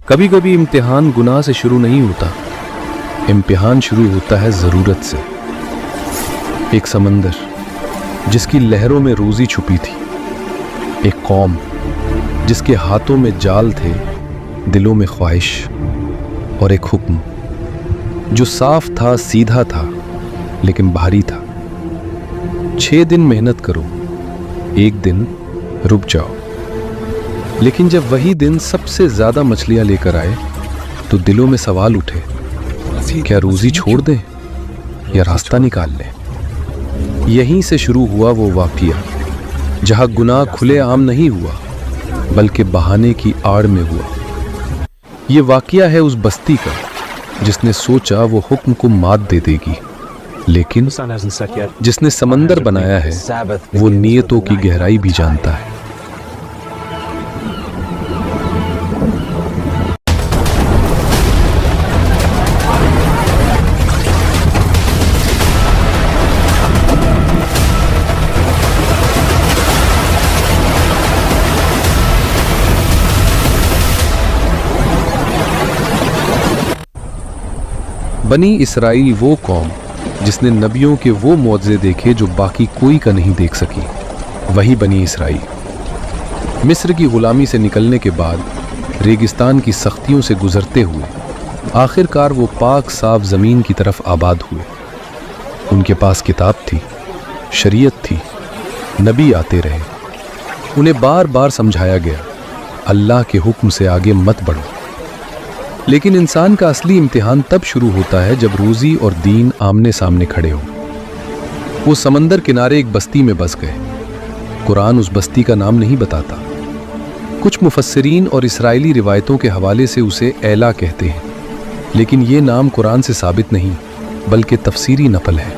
कभी कभी इम्तिहान गुनाह से शुरू नहीं होता, इम्तिहान शुरू होता है ज़रूरत से। एक समंदर जिसकी लहरों में रोज़ी छुपी थी, एक कौम जिसके हाथों में जाल थे, दिलों में ख्वाहिश, और एक हुक्म जो साफ था, सीधा था, लेकिन भारी था। 6 दिन मेहनत करो, एक दिन रुक जाओ। लेकिन जब वही दिन सबसे ज्यादा मछलियां लेकर आए तो दिलों में सवाल उठे, क्या रोजी छोड़ दें या रास्ता निकाल लें। यहीं से शुरू हुआ वो वाकया जहां गुनाह खुले आम नहीं हुआ बल्कि बहाने की आड़ में हुआ। ये वाकया है उस बस्ती का जिसने सोचा वो हुक्म को मात दे देगी, लेकिन जिसने समंदर बनाया है वो नियतों की गहराई भी जानता है। बनी इसराइल वो कौम जिसने नबियों के वो मौजज़े देखे जो बाकी कोई का नहीं देख सकी, वही बनी इसराइल। मिस्र की गुलामी से निकलने के बाद रेगिस्तान की सख्तियों से गुजरते हुए आखिरकार वो पाक साफ ज़मीन की तरफ आबाद हुए। उनके पास किताब थी, शरीयत थी, नबी आते रहे। उन्हें बार बार समझाया गया, अल्लाह के हुक्म से आगे मत बढ़ो। लेकिन इंसान का असली इम्तिहान तब शुरू होता है जब रोज़ी और दीन आमने सामने खड़े हो। वो समंदर किनारे एक बस्ती में बस गए। कुरान उस बस्ती का नाम नहीं बताता। कुछ मुफस्सिरीन और इसराइली रिवायतों के हवाले से उसे ऐला कहते हैं, लेकिन ये नाम कुरान से साबित नहीं बल्कि तफसीरी नकल है।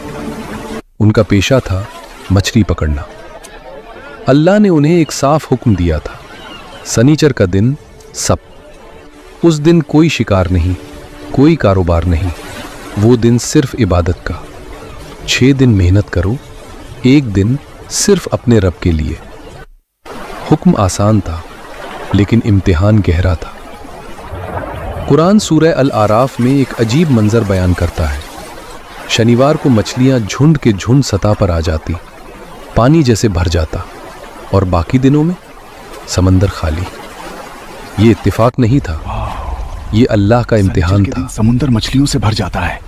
उनका पेशा था मछली पकड़ना। अल्लाह ने उन्हें एक साफ हुक्म दिया था, सनीचर का दिन सब। उस दिन कोई शिकार नहीं, कोई कारोबार नहीं, वो दिन सिर्फ इबादत का। 6 दिन मेहनत करो, एक दिन सिर्फ अपने रब के लिए। हुक्म आसान था लेकिन इम्तिहान गहरा था। कुरान सूरह अल आराफ में एक अजीब मंजर बयान करता है। शनिवार को मछलियां झुंड के झुंड सतह पर आ जाती, पानी जैसे भर जाता, और बाकी दिनों में समंदर खाली। ये इत्तेफाक नहीं था, ये अल्लाह का इम्तिहान था। समुंदर मछलियों से भर जाता है।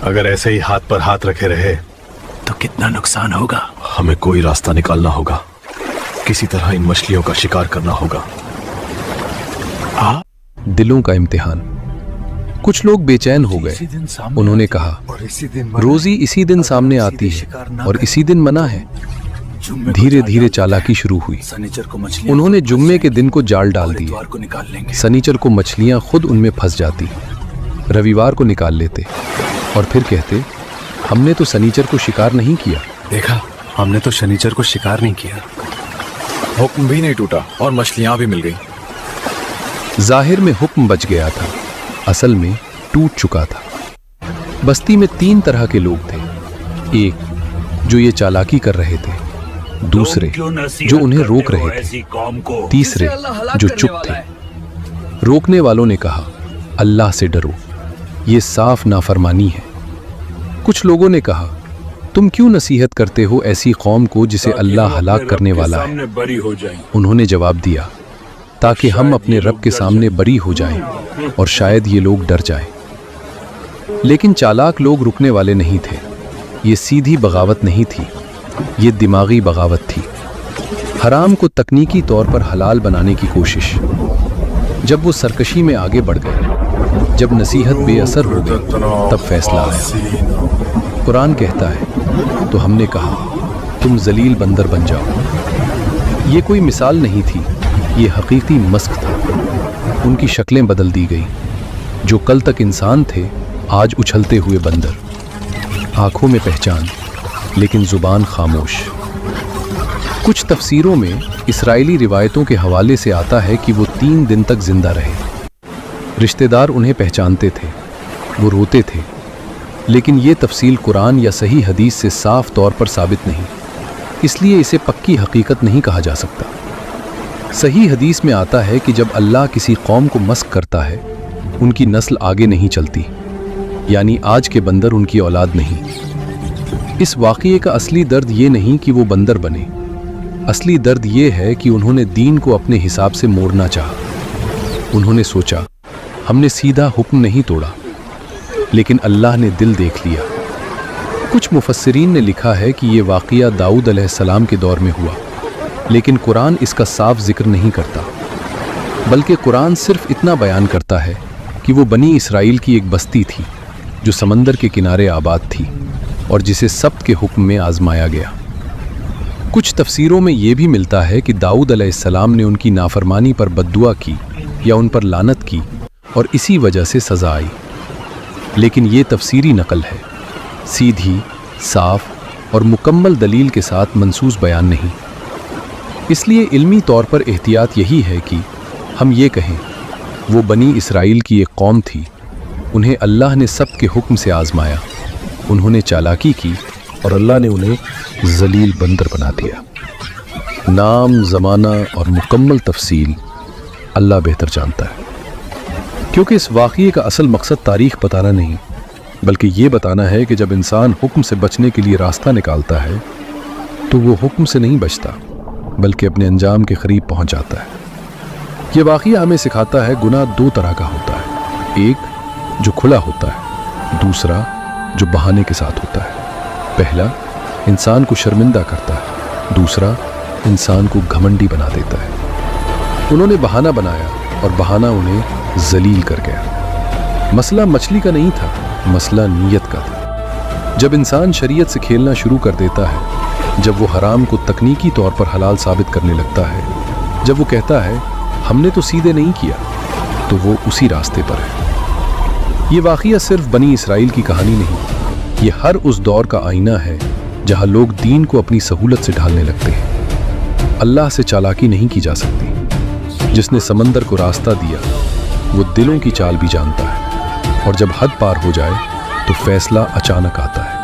अगर ऐसे ही हाथ पर हाथ रखे रहे तो कितना नुकसान होगा। हमें कोई रास्ता निकालना होगा, किसी तरह इन मछलियों का शिकार करना होगा। दिलों का इम्तिहान। कुछ लोग बेचैन हो गए। उन्होंने कहा, रोजी इसी दिन सामने आती है और इसी दिन मना है। धीरे धीरे चालाकी शुरू हुई। उन्होंने जुम्मे के दिन को जाल डाल दिया। सनीचर को मछलियां खुद उनमें फंस जाती, रविवार को निकाल लेते और फिर कहते, हमने तो सनीचर को शिकार नहीं किया। देखा, हमने तो शनीचर को शिकार नहीं किया। हुक्म भी नहीं टूटा और मछलियां भी मिल गई। जाहिर में हुक्म बच गया था, असल में टूट चुका था। बस्ती में 3 तरह के लोग थे। एक जो ये चालाकी कर रहे थे, दूसरे जो उन्हें रोक रहे थे, तीसरे जो चुप थे। रोकने वालों ने कहा, अल्लाह से डरो, ये साफ नाफरमानी है। कुछ लोगों ने कहा, तुम क्यों नसीहत करते हो ऐसी कौम को जिसे अल्लाह हलाक करने वाला है। उन्होंने जवाब दिया, ताकि हम अपने रब के सामने बरी हो जाएं और शायद ये लोग डर जाएं। लेकिन चालाक लोग रुकने वाले नहीं थे। ये सीधी बगावत नहीं थी, ये दिमागी बगावत थी। हराम को तकनीकी तौर पर हलाल बनाने की कोशिश। जब वो सरकशी में आगे बढ़ गए, जब नसीहत बेअसर हो गई, तब फैसला आया। कुरान कहता है, तो हमने कहा, तुम जलील बंदर बन जाओ। ये कोई मिसाल नहीं थी, ये हकीकी मस्क था। उनकी शक्लें बदल दी गई। जो कल तक इंसान थे, आज उछलते हुए बंदर। आंखों में पहचान, लेकिन जुबान खामोश। कुछ तफसीरों में इसराइली रिवायतों के हवाले से आता है कि वो 3 दिन तक जिंदा रहे। रिश्तेदार उन्हें पहचानते थे, वो रोते थे, लेकिन ये तफसील कुरान या सही हदीस से साफ तौर पर साबित नहीं, इसलिए इसे पक्की हकीकत नहीं कहा जा सकता। सही हदीस में आता है कि जब अल्लाह किसी कौम को मस्क करता है, उनकी नस्ल आगे नहीं चलती, यानी आज के बंदर उनकी औलाद नहीं। इस वाक़ये का असली दर्द ये नहीं कि वो बंदर बने, असली दर्द ये है कि उन्होंने दीन को अपने हिसाब से मोड़ना चाहा। उन्होंने सोचा, हमने सीधा हुक्म नहीं तोड़ा, लेकिन अल्लाह ने दिल देख लिया। कुछ मुफस्सिरीन ने लिखा है कि ये वाक़या दाऊद अलैहिस्सलाम के दौर में हुआ, लेकिन कुरान इसका साफ जिक्र नहीं करता, बल्कि कुरान सिर्फ इतना बयान करता है कि वो बनी इसराइल की एक बस्ती थी जो समंदर के किनारे आबाद थी और जिसे सब्त के हुक्म में आजमाया गया। कुछ तफसीरों में ये भी मिलता है कि दाऊद अलैहिस्सलाम ने उनकी नाफरमानी पर बद्दुआ की या उन पर लानत की और इसी वजह से सज़ा आई, लेकिन ये तफसीरी नकल है, सीधी, साफ और मुकम्मल दलील के साथ मनसूस बयान नहीं। इसलिए इल्मी तौर पर एहतियात यही है कि हम ये कहें वो बनी इसराइल की एक कौम थी, उन्हें अल्लाह ने सब के हुक्म से आजमाया, उन्होंने चालाकी की और अल्लाह ने उन्हें जलील बंदर बना दिया। नाम, ज़माना और मुकम्मल तफसील अल्लाह बेहतर जानता है, क्योंकि इस वाक़ये का असल मकसद तारीख़ बताना नहीं, बल्कि ये बताना है कि जब इंसान हुक्म से बचने के लिए रास्ता निकालता है तो वो हुक्म से नहीं बचता, बल्कि अपने अंजाम के करीब पहुंच जाता है। ये वाक़या हमें सिखाता है गुनाह दो तरह का होता है, एक जो खुला होता है, दूसरा जो बहाने के साथ होता है। पहला इंसान को शर्मिंदा करता है, दूसरा इंसान को घमंडी बना देता है। उन्होंने बहाना बनाया और बहाना उन्हें जलील कर गया। मसला मछली का नहीं था, मसला नीयत का था। जब इंसान शरीयत से खेलना शुरू कर देता है, जब वो हराम को तकनीकी तौर पर हलाल साबित करने लगता है, जब वो कहता है हमने तो सीधे नहीं किया, तो वो उसी रास्ते पर है। ये वाक़या सिर्फ बनी इसराइल की कहानी नहीं, ये हर उस दौर का आईना है जहां लोग दीन को अपनी सहूलत से ढालने लगते हैं। अल्लाह से चालाकी नहीं की जा सकती। जिसने समंदर को रास्ता दिया वो दिलों की चाल भी जानता है, और जब हद पार हो जाए तो फैसला अचानक आता है।